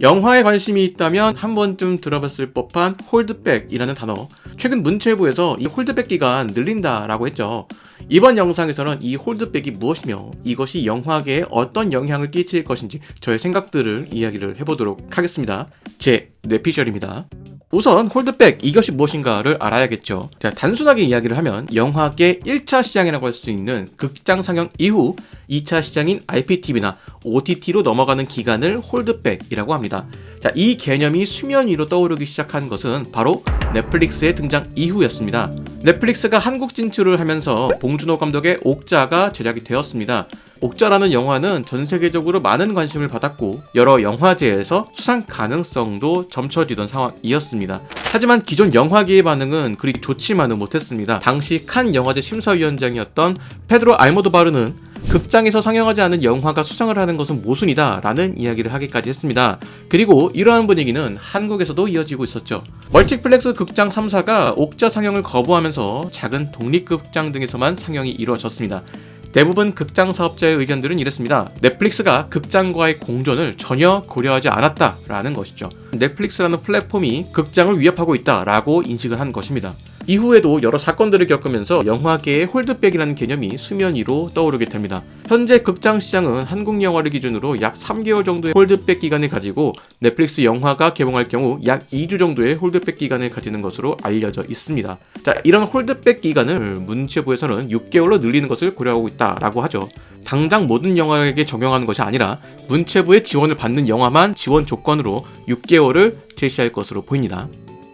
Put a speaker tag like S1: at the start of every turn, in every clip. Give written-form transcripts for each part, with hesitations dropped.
S1: 영화에 관심이 있다면 한 번쯤 들어봤을 법한 홀드백이라는 단어. 최근 문체부에서 이 홀드백 기간 늘린다라고 했죠. 이번 영상에서는 이 홀드백이 무엇이며 이것이 영화계에 어떤 영향을 끼칠 것인지 저의 생각들을 이야기를 해보도록 하겠습니다. 제 뇌피셜입니다. 우선 홀드백, 이것이 무엇인가를 알아야겠죠. 자, 단순하게 이야기를 하면 영화계 1차 시장이라고 할 수 있는 극장 상영 이후 2차 시장인 IPTV나 OTT로 넘어가는 기간을 홀드백이라고 합니다. 자, 이 개념이 수면 위로 떠오르기 시작한 것은 바로 넷플릭스의 등장 이후였습니다. 넷플릭스가 한국 진출을 하면서 봉준호 감독의 옥자가 제작이 되었습니다. 옥자라는 영화는 전 세계적으로 많은 관심을 받았고 여러 영화제에서 수상 가능성도 점쳐지던 상황이었습니다. 하지만 기존 영화계의 반응은 그리 좋지만은 못했습니다. 당시 칸 영화제 심사위원장이었던 페드로 알모도바르는 극장에서 상영하지 않은 영화가 수상을 하는 것은 모순이다 라는 이야기를 하기까지 했습니다. 그리고 이러한 분위기는 한국에서도 이어지고 있었죠. 멀티플렉스 극장 3사가 옥자 상영을 거부하면서 작은 독립극장 등에서만 상영이 이루어졌습니다. 대부분 극장 사업자의 의견들은 이랬습니다. 넷플릭스가 극장과의 공존을 전혀 고려하지 않았다라는 것이죠. 넷플릭스라는 플랫폼이 극장을 위협하고 있다라고 인식을 한 것입니다. 이후에도 여러 사건들을 겪으면서 영화계의 홀드백이라는 개념이 수면 위로 떠오르게 됩니다. 현재 극장 시장은 한국 영화를 기준으로 약 3개월 정도의 홀드백 기간을 가지고 넷플릭스 영화가 개봉할 경우 약 2주 정도의 홀드백 기간을 가지는 것으로 알려져 있습니다. 자, 이런 홀드백 기간을 문체부에서는 6개월로 늘리는 것을 고려하고 있다라고 하죠. 당장 모든 영화에게 적용하는 것이 아니라 문체부의 지원을 받는 영화만 지원 조건으로 6개월을 제시할 것으로 보입니다.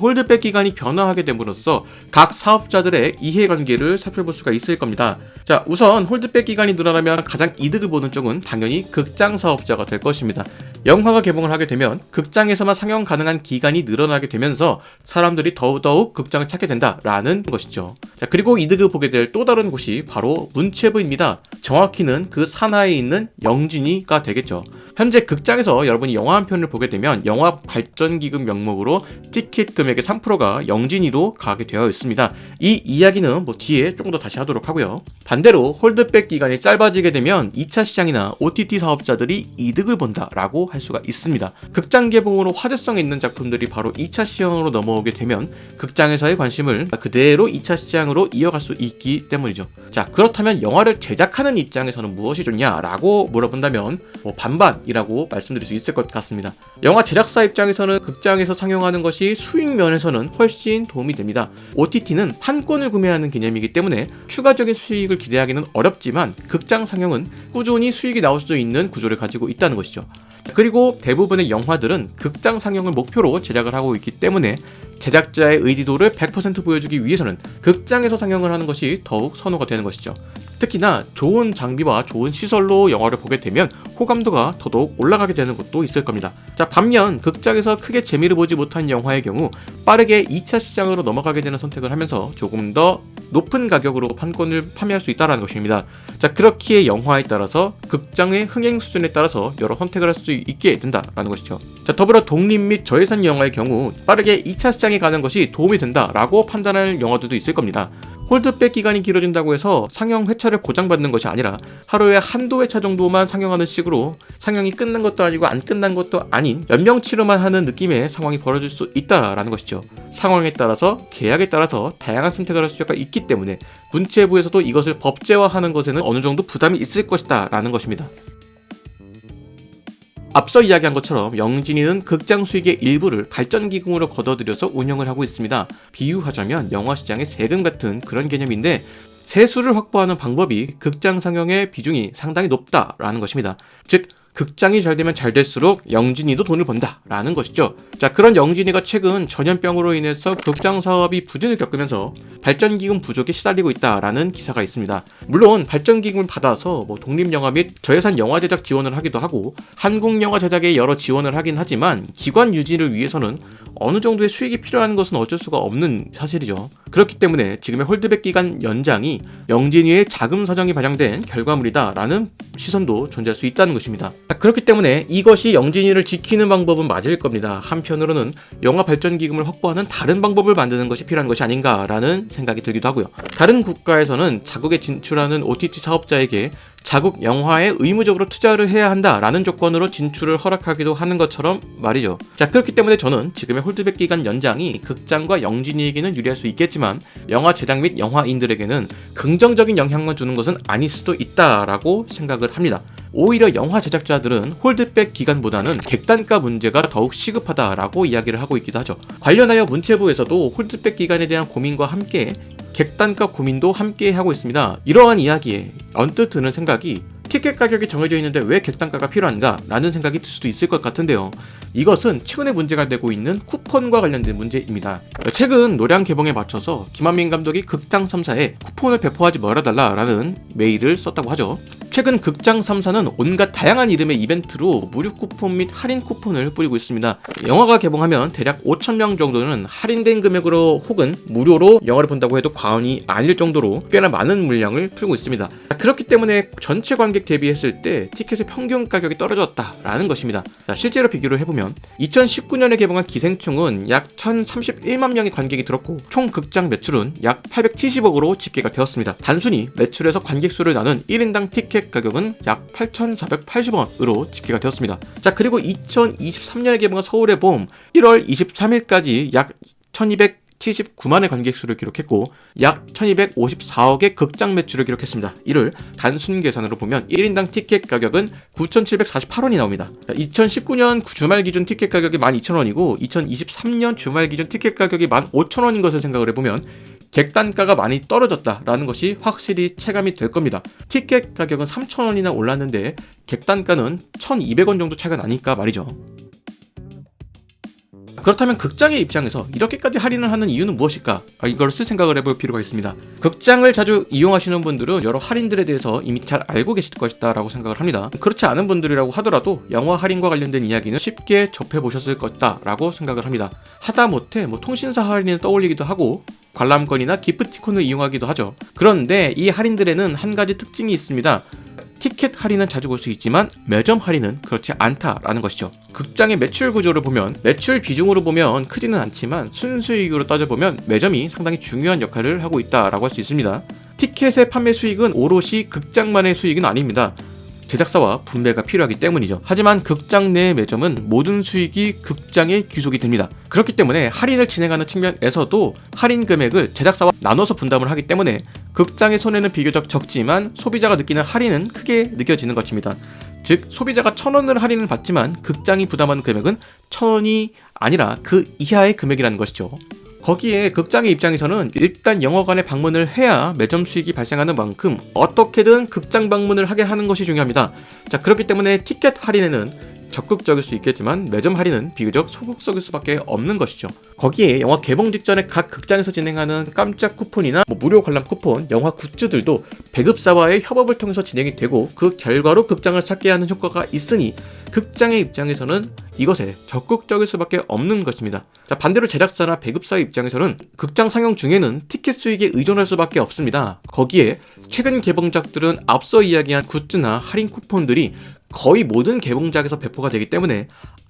S1: 홀드백 기간이 변화하게 됨으로써 각 사업자들의 이해관계를 살펴볼 수가 있을 겁니다. 자, 우선 홀드백 기간이 늘어나면 가장 이득을 보는 쪽은 당연히 극장 사업자가 될 것입니다. 영화가 개봉을 하게 되면 극장에서만 상영 가능한 기간이 늘어나게 되면서 사람들이 더더욱 극장을 찾게 된다라는 것이죠. 자, 그리고 이득을 보게 될 또 다른 곳이 바로 문체부입니다. 정확히는 그 산하에 있는 영진이가 되겠죠. 현재 극장에서 여러분이 영화 한 편을 보게 되면 영화 발전기금 명목으로 티켓 금액의 3%가 영진이로 가게 되어 있습니다. 이 이야기는 뒤에 조금 더 다시 하도록 하고요. 반대로 홀드백 기간이 짧아지게 되면 2차 시장이나 OTT 사업자들이 이득을 본다라고 할 수가 있습니다. 극장 개봉으로 화제성 있는 작품들이 바로 2차 시장으로 넘어오게 되면 극장에서의 관심을 그대로 2차 시장으로 이어갈 수 있기 때문이죠. 자, 그렇다면 영화를 제작하는 입장에서는 무엇이 좋냐라고 물어본다면 반반이라고 말씀드릴 수 있을 것 같습니다. 영화 제작사 입장에서는 극장에서 상영하는 것이 수익 면에서는 훨씬 도움이 됩니다. OTT는 판권을 구매하는 개념이기 때문에 추가적인 수익을 기대하기는 어렵지만 극장 상영은 꾸준히 수익이 나올 수 있는 구조를 가지고 있다는 것이죠. 그리고 대부분의 영화들은 극장 상영을 목표로 제작을 하고 있기 때문에 제작자의 의지도를 100% 보여주기 위해서는 극장에서 상영을 하는 것이 더욱 선호가 되는 것이죠. 특히나 좋은 장비와 좋은 시설로 영화를 보게 되면 호감도가 더더욱 올라가게 되는 것도 있을 겁니다. 자, 반면 극장에서 크게 재미를 보지 못한 영화의 경우 빠르게 2차 시장으로 넘어가게 되는 선택을 하면서 조금 더 높은 가격으로 판권을 판매할 수 있다는 것입니다. 자, 그렇기에 영화에 따라서 극장의 흥행 수준에 따라서 여러 선택을 할 수 있게 된다라는 것이죠. 자, 더불어 독립 및 저예산 영화의 경우 빠르게 2차 시장에 가는 것이 도움이 된다라고 판단할 영화들도 있을 겁니다. 홀드백 기간이 길어진다고 해서 상영 회차를 고장받는 것이 아니라 하루에 한두 회차 정도만 상영하는 식으로 상영이 끝난 것도 아니고 안 끝난 것도 아닌 연명치료만 하는 느낌의 상황이 벌어질 수 있다라는 것이죠. 상황에 따라서 계약에 따라서 다양한 선택을 할 수가 있기 때문에 문체부에서도 이것을 법제화하는 것에는 어느 정도 부담이 있을 것이다 라는 것입니다. 앞서 이야기한 것처럼 영진이는 극장 수익의 일부를 발전기금으로 걷어들여서 운영을 하고 있습니다. 비유하자면 영화 시장의 세금 같은 그런 개념인데 세수를 확보하는 방법이 극장 상영의 비중이 상당히 높다라는 것입니다. 즉 극장이 잘 되면 잘 될수록 영진이도 돈을 번다라는 것이죠. 자, 그런 영진이가 최근 전염병으로 인해서 극장 사업이 부진을 겪으면서 발전기금 부족에 시달리고 있다라는 기사가 있습니다. 물론 발전기금을 받아서 독립영화 및 저예산 영화 제작 지원을 하기도 하고 한국 영화 제작에 여러 지원을 하긴 하지만 기관 유지를 위해서는 어느 정도의 수익이 필요한 것은 어쩔 수가 없는 사실이죠. 그렇기 때문에 지금의 홀드백 기간 연장이 영진이의 자금 사정이 반영된 결과물이다라는 시선도 존재할 수 있다는 것입니다. 그렇기 때문에 이것이 영진이를 지키는 방법은 맞을 겁니다. 한편으로는 영화 발전 기금을 확보하는 다른 방법을 만드는 것이 필요한 것이 아닌가라는 생각이 들기도 하고요. 다른 국가에서는 자국에 진출하는 OTT 사업자에게 자국 영화에 의무적으로 투자를 해야 한다라는 조건으로 진출을 허락하기도 하는 것처럼 말이죠. 그렇기 때문에 저는 지금의 홀드백 기간 연장이 극장과 영진이에게는 유리할 수 있겠지만 영화 제작 및 영화인들에게는 긍정적인 영향만 주는 것은 아닐 수도 있다라고 생각을 합니다. 오히려 영화 제작자들은 홀드백 기간보다는 객단가 문제가 더욱 시급하다라고 이야기를 하고 있기도 하죠. 관련하여 문체부에서도 홀드백 기간에 대한 고민과 함께 객단가 고민도 함께 하고 있습니다. 이러한 이야기에 언뜻 드는 생각이 티켓 가격이 정해져 있는데 왜 객단가가 필요한가? 라는 생각이 들 수도 있을 것 같은데요. 이것은 최근에 문제가 되고 있는 쿠폰과 관련된 문제입니다. 최근 노량 개봉에 맞춰서 김한민 감독이 극장 3사에 쿠폰을 배포하지 말아달라라는 메일을 썼다고 하죠. 최근 극장 3사는 온갖 다양한 이름의 이벤트로 무료 쿠폰 및 할인 쿠폰을 뿌리고 있습니다. 영화가 개봉하면 대략 5,000명 정도는 할인된 금액으로 혹은 무료로 영화를 본다고 해도 과언이 아닐 정도로 꽤나 많은 물량을 풀고 있습니다. 그렇기 때문에 전체 관객 대비했을 때 티켓의 평균 가격이 떨어졌다라는 것입니다. 실제로 비교를 해보면 2019년에 개봉한 기생충은 약 1,031만 명의 관객이 들었고 총 극장 매출은 약 870억으로 집계가 되었습니다. 단순히 매출에서 관객 수를 나눈 1인당 티켓 가격은 약 8,480원으로 집계가 되었습니다. 그리고 2023년에 개봉한 서울의 봄 1월 23일까지 약 1,279만의 관객 수를 기록했고 약 1,254억의 극장 매출을 기록했습니다. 이를 단순 계산으로 보면 1인당 티켓 가격은 9,748원이 나옵니다. 2019년 주말 기준 티켓 가격이 12,000원이고 2023년 주말 기준 티켓 가격이 15,000원인 것을 생각을 해보면 객단가가 많이 떨어졌다라는 것이 확실히 체감이 될 겁니다. 티켓 가격은 3,000원이나 올랐는데 객단가는 1,200원 정도 차이가 나니까 말이죠. 그렇다면 극장의 입장에서 이렇게까지 할인을 하는 이유는 무엇일까? 이걸 생각을 해볼 필요가 있습니다. 극장을 자주 이용하시는 분들은 여러 할인들에 대해서 이미 잘 알고 계실 것이다 라고 생각을 합니다. 그렇지 않은 분들이라고 하더라도 영화 할인과 관련된 이야기는 쉽게 접해보셨을 것이다 라고 생각을 합니다. 하다못해 통신사 할인을 떠올리기도 하고 관람권이나 기프티콘을 이용하기도 하죠. 그런데 이 할인들에는 한 가지 특징이 있습니다. 티켓 할인은 자주 볼 수 있지만 매점 할인은 그렇지 않다라는 것이죠. 극장의 매출 구조를 보면 매출 비중으로 보면 크지는 않지만 순수익으로 따져보면 매점이 상당히 중요한 역할을 하고 있다라고 할 수 있습니다. 티켓의 판매 수익은 오롯이 극장만의 수익은 아닙니다. 제작사와 분배가 필요하기 때문이죠. 하지만 극장 내 매점은 모든 수익이 극장에 귀속이 됩니다. 그렇기 때문에 할인을 진행하는 측면에서도 할인 금액을 제작사와 나눠서 분담을 하기 때문에 극장의 손해는 비교적 적지만 소비자가 느끼는 할인은 크게 느껴지는 것입니다. 즉 소비자가 1,000원을 할인을 받지만 극장이 부담하는 금액은 1,000원이 아니라 그 이하의 금액이라는 것이죠. 거기에 극장의 입장에서는 일단 영화관에 방문을 해야 매점 수익이 발생하는 만큼 어떻게든 극장 방문을 하게 하는 것이 중요합니다. 그렇기 때문에 티켓 할인에는 적극적일 수 있겠지만 매점 할인은 비교적 소극적일 수밖에 없는 것이죠. 거기에 영화 개봉 직전에 각 극장에서 진행하는 깜짝 쿠폰이나 무료 관람 쿠폰, 영화 굿즈들도 배급사와의 협업을 통해서 진행이 되고 그 결과로 극장을 찾게 하는 효과가 있으니 극장의 입장에서는 이것에 적극적일 수밖에 없는 것입니다. 반대로 제작사나 배급사의 입장에서는 극장 상영 중에는 티켓 수익에 의존할 수밖에 없습니다. 거기에 최근 개봉작들은 앞서 이야기한 굿즈나 할인 쿠폰들이 거의 모든 개봉작에서 배포가 되기 때문에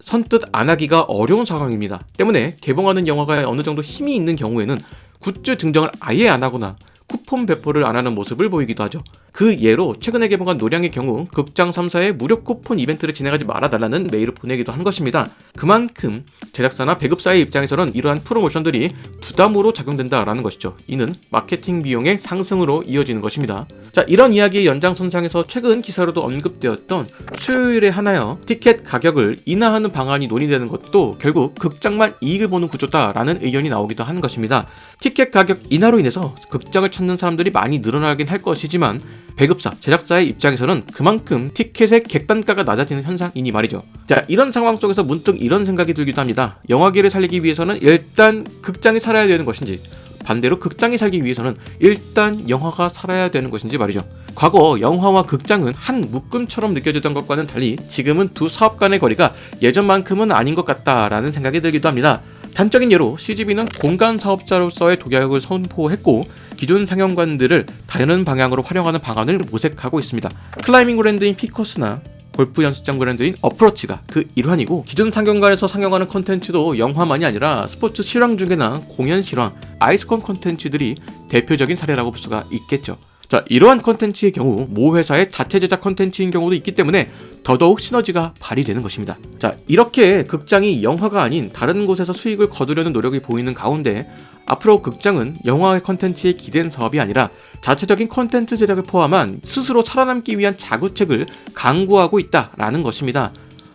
S1: 선뜻 안 하기가 어려운 상황입니다. 때문에 개봉하는 영화가 어느 정도 힘이 있는 경우에는 굿즈 증정을 아예 안 하거나 쿠폰 배포를 안 하는 모습을 보이기도 하죠. 그 예로 최근에 개봉한 노량의 경우 극장 3사에 무료 쿠폰 이벤트를 진행하지 말아달라는 메일을 보내기도 한 것입니다. 그만큼 제작사나 배급사의 입장에서는 이러한 프로모션들이 부담으로 작용된다라는 것이죠. 이는 마케팅 비용의 상승으로 이어지는 것입니다. 이런 이야기의 연장선상에서 최근 기사로도 언급되었던 수요일에 하나여 티켓 가격을 인하하는 방안이 논의되는 것도 결국 극장만 이익을 보는 구조다라는 의견이 나오기도 한 것입니다. 티켓 가격 인하로 인해서 극장을 찾는 사람들이 많이 늘어나긴 할 것이지만 배급사, 제작사의 입장에서는 그만큼 티켓의 객단가가 낮아지는 현상이니 말이죠. 이런 상황 속에서 문득 이런 생각이 들기도 합니다. 영화계를 살리기 위해서는 일단 극장이 살아야 되는 것인지 반대로 극장이 살기 위해서는 일단 영화가 살아야 되는 것인지 말이죠. 과거 영화와 극장은 한 묶음처럼 느껴지던 것과는 달리 지금은 두 사업 간의 거리가 예전만큼은 아닌 것 같다라는 생각이 들기도 합니다. 단적인 예로 CGV는 공간 사업자로서의 독약을 선포했고 기존 상영관들을 다른 방향으로 활용하는 방안을 모색하고 있습니다. 클라이밍 브랜드인 피커스나 골프 연습장 브랜드인 어프로치가 그 일환이고, 기존 상영관에서 상영하는 콘텐츠도 영화만이 아니라 스포츠 실황 중계나 공연 실황, 아이스콘 콘텐츠들이 대표적인 사례라고 볼 수가 있겠죠. 자, 이러한 콘텐츠의 경우 모 회사의 자체 제작 콘텐츠인 경우도 있기 때문에 더더욱 시너지가 발휘되는 것입니다. 자, 이렇게 극장이 영화가 아닌 다른 곳에서 수익을 거두려는 노력이 보이는 가운데, 앞으로 극장은 영화의 콘텐츠에 기댄 사업이 아니라 자체적인 콘텐츠 제작을 포함한 스스로 살아남기 위한 자구책을 강구하고 있다라는 것입니다.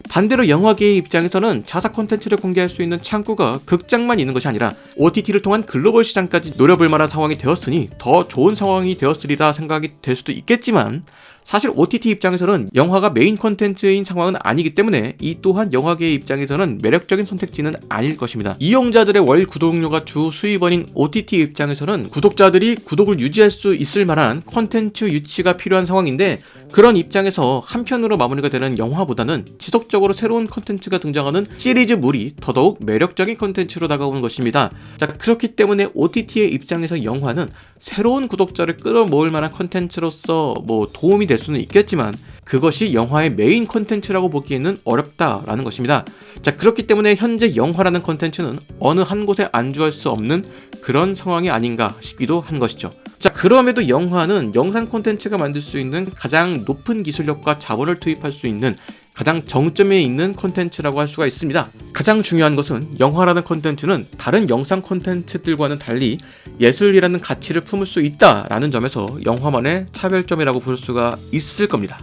S1: 반대로 영화계의 입장에서는 자사 콘텐츠를 공개할 수 있는 창구가 극장만 있는 것이 아니라 OTT를 통한 글로벌 시장까지 노려볼 만한 상황이 되었으니 더 좋은 상황이 되었으리라 생각이 될 수도 있겠지만, 사실 OTT 입장에서는 영화가 메인 콘텐츠인 상황은 아니기 때문에 이 또한 영화계의 입장에서는 매력적인 선택지는 아닐 것입니다. 이용자들의 월 구독료가 주 수입원인 OTT 입장에서는 구독자들이 구독을 유지할 수 있을 만한 콘텐츠 유치가 필요한 상황인데, 그런 입장에서 한편으로 마무리가 되는 영화보다는 지속적으로 새로운 콘텐츠가 등장하는 시리즈물이 더더욱 매력적인 콘텐츠로 다가오는 것입니다. 자, 그렇기 때문에 OTT의 입장에서 영화는 새로운 구독자를 끌어모을 만한 콘텐츠로서 도움이 될 수는 있겠지만, 그것이 영화의 메인 콘텐츠라고 보기에는 어렵다라는 것입니다. 자, 그렇기 때문에 현재 영화라는 콘텐츠는 어느 한 곳에 안주할 수 없는 그런 상황이 아닌가 싶기도 한 것이죠. 자, 그럼에도 영화는 영상 콘텐츠가 만들 수 있는 가장 높은 기술력과 자본을 투입할 수 있는 가장 정점에 있는 콘텐츠라고 할 수가 있습니다. 가장 중요한 것은 영화라는 콘텐츠는 다른 영상 콘텐츠들과는 달리 예술이라는 가치를 품을 수 있다라는 점에서 영화만의 차별점이라고 볼 수가 있을 겁니다.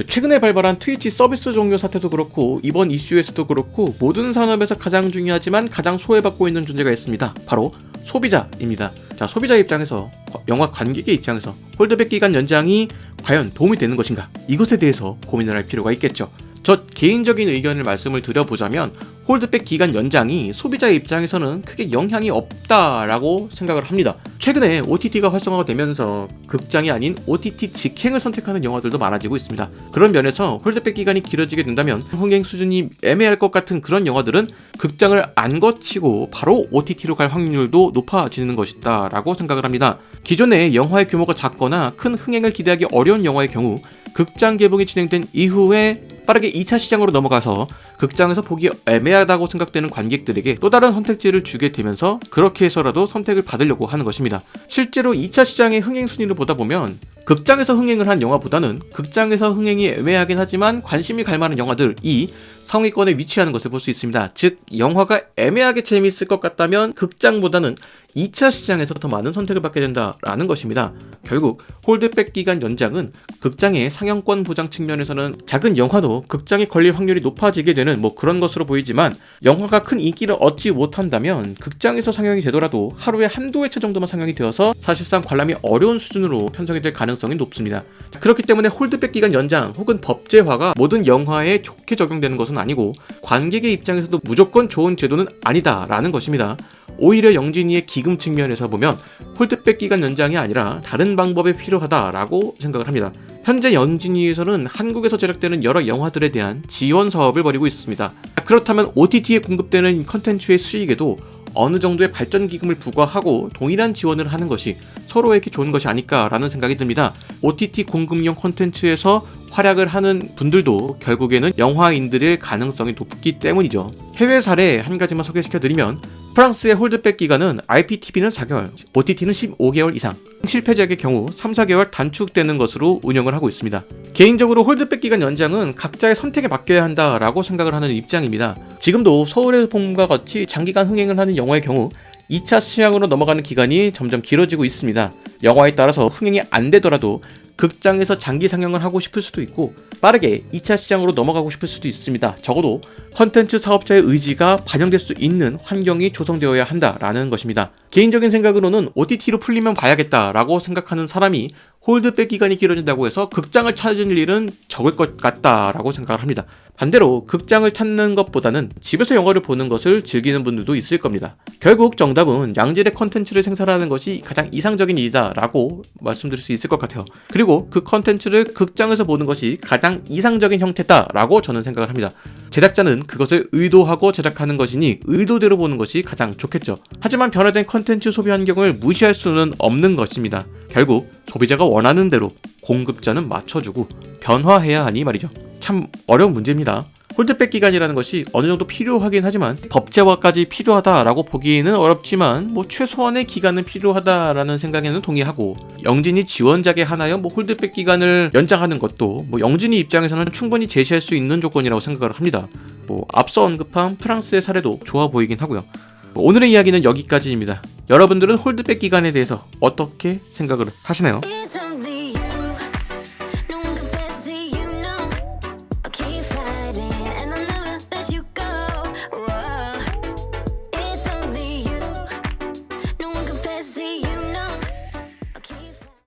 S1: 최근에 발발한 트위치 서비스 종료 사태도 그렇고 이번 이슈에서도 그렇고 모든 산업에서 가장 중요하지만 가장 소외받고 있는 존재가 있습니다. 바로 소비자입니다. 자, 소비자 입장에서, 영화 관객의 입장에서 홀드백 기간 연장이 과연 도움이 되는 것인가? 이것에 대해서 고민을 할 필요가 있겠죠. 저 개인적인 의견을 말씀을 드려보자면 홀드백 기간 연장이 소비자의 입장에서는 크게 영향이 없다라고 생각을 합니다. 최근에 OTT가 활성화가 되면서 극장이 아닌 OTT 직행을 선택하는 영화들도 많아지고 있습니다. 그런 면에서 홀드백 기간이 길어지게 된다면 흥행 수준이 애매할 것 같은 그런 영화들은 극장을 안 거치고 바로 OTT로 갈 확률도 높아지는 것이다 라고 생각을 합니다. 기존에 영화의 규모가 작거나 큰 흥행을 기대하기 어려운 영화의 경우 극장 개봉이 진행된 이후에 빠르게 2차 시장으로 넘어가서 극장에서 보기 애매하다고 생각되는 관객들에게 또 다른 선택지를 주게 되면서 그렇게 해서라도 선택을 받으려고 하는 것입니다. 실제로 2차 시장의 흥행 순위를 보다 보면 극장에서 흥행을 한 영화보다는 극장에서 흥행이 애매하긴 하지만 관심이 갈 만한 영화들이 상위권에 위치하는 것을 볼 수 있습니다. 즉, 영화가 애매하게 재미있을 것 같다면 극장보다는 2차 시장에서 더 많은 선택을 받게 된다라는 것입니다. 결국 홀드백 기간 연장은 극장의 상영권 보장 측면에서는 작은 영화도 극장에 걸릴 확률이 높아지게 되는 그런 것으로 보이지만, 영화가 큰 인기를 얻지 못한다면 극장에서 상영이 되더라도 하루에 한두 회차 정도만 상영이 되어서 사실상 관람이 어려운 수준으로 편성이 될 가능성이 높습니다. 그렇기 때문에 홀드백 기간 연장 혹은 법제화가 모든 영화에 좋게 적용되는 것은 아니고 관객의 입장에서도 무조건 좋은 제도는 아니다라는 것입니다. 오히려 영진이의 기금 측면에서 보면 홀드백 기간 연장이 아니라 다른 방법이 필요하다라고 생각을 합니다. 현재 영진이에서는 한국에서 제작되는 여러 영화들에 대한 지원 사업을 벌이고 있습니다. 그렇다면 OTT에 공급되는 컨텐츠의 수익에도 어느 정도의 발전 기금을 부과하고 동일한 지원을 하는 것이 서로에게 좋은 것이 아닐까라는 생각이 듭니다. OTT 공급용 콘텐츠에서 활약을 하는 분들도 결국에는 영화인들일 가능성이 높기 때문이죠. 해외 사례 한 가지만 소개시켜드리면, 프랑스의 홀드백 기간은 IPTV는 4개월, OTT는 15개월 이상, 실패작의 경우 3-4개월 단축되는 것으로 운영을 하고 있습니다. 개인적으로 홀드백 기간 연장은 각자의 선택에 맡겨야 한다라고 생각을 하는 입장입니다. 지금도 서울의 봄과 같이 장기간 흥행을 하는 영화의 경우 2차 시장으로 넘어가는 기간이 점점 길어지고 있습니다. 영화에 따라서 흥행이 안 되더라도 극장에서 장기 상영을 하고 싶을 수도 있고 빠르게 2차 시장으로 넘어가고 싶을 수도 있습니다. 적어도 컨텐츠 사업자의 의지가 반영될 수 있는 환경이 조성되어야 한다라는 것입니다. 개인적인 생각으로는 OTT로 풀리면 봐야겠다라고 생각하는 사람이 홀드백 기간이 길어진다고 해서 극장을 찾을 일은 적을 것 같다라고 생각을 합니다. 반대로 극장을 찾는 것보다는 집에서 영화를 보는 것을 즐기는 분들도 있을 겁니다. 결국 정답은 양질의 컨텐츠를 생산하는 것이 가장 이상적인 일이다라고 말씀드릴 수 있을 것 같아요. 그리고 그 컨텐츠를 극장에서 보는 것이 가장 이상적인 형태다라고 저는 생각을 합니다. 제작자는 그것을 의도하고 제작하는 것이니 의도대로 보는 것이 가장 좋겠죠. 하지만 변화된 컨텐츠 소비 환경을 무시할 수는 없는 것입니다. 결국 소비자가 원하는 대로 공급자는 맞춰주고 변화해야 하니 말이죠. 참 어려운 문제입니다. 홀드백 기간이라는 것이 어느 정도 필요하긴 하지만 법제화까지 필요하다라고 보기에는 어렵지만 최소한의 기간은 필요하다라는 생각에는 동의하고, 영진이 지원작에 하나여 홀드백 기간을 연장하는 것도 영진이 입장에서는 충분히 제시할 수 있는 조건이라고 생각을 합니다. 앞서 언급한 프랑스의 사례도 좋아 보이긴 하고요. 오늘의 이야기는 여기까지입니다. 여러분들은 홀드백 기간에 대해서 어떻게 생각을 하시나요?